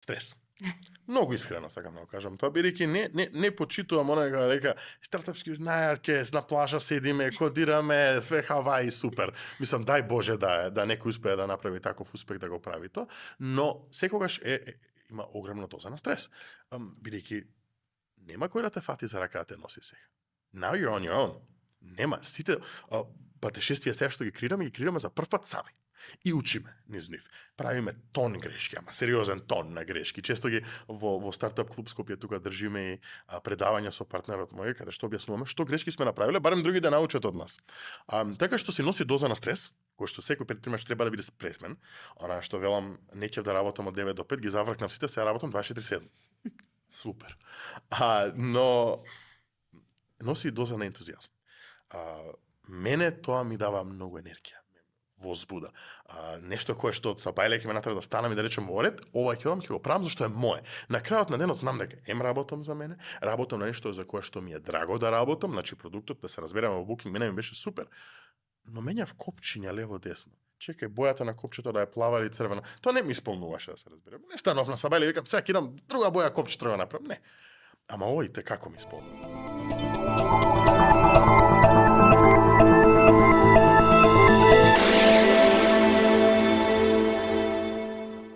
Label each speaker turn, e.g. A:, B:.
A: Стрес. Многу искрено сакам да го кажам тоа, бидејќи не почитувам онага река стартапски знајаке, на плажа седиме, кодираме, све Хаваи супер. Мислам дај Боже да некој успее да направи таков успех да го прави тоа, но секогаш има огромна доза на стрес. Бидејќи нема кој да те фати за рака да те носи сега. Now you're on your own. Нема. Сите патешествија сега што ги креираме за прв пат сами. И учиме низ нив. Правиме тон грешки, ама сериозен тон на грешки. Често ги во стартап клуб Скопје тука држиме и предавања со партнерот мој, каде што објаснуваме што грешки сме направиле, барем други да научат од нас. Така што се носи доза на стрес, кој што секој предпримач треба да биде спремен. Она што велам, не ќе да работам од 9 до 5, ги завркнав сите, сега работам 24/7. Супер. Но носи доза на ентузијазм. Мене тоа ми дава многу енергија, возбуда. Нешто кое што од сабајле ќе ме натера да станам и да речем во ред, ова ќе го правам зашто е мое. На крајот на денот знам дека работам за мене, работам на нешто за кое што ми е драго да работам, значи продуктот, да се разбереме во Booking, мене ми беше супер. Но менјав копчиња лево десно. Чекај, бојата на копчето да е плава или црвена. Тоа не ми исполнуваше, да се разбереме. Не станов на сабајле и викам, сега ќе идам друга боја копче треба да направам. Не. Ама овој како ми исполнува.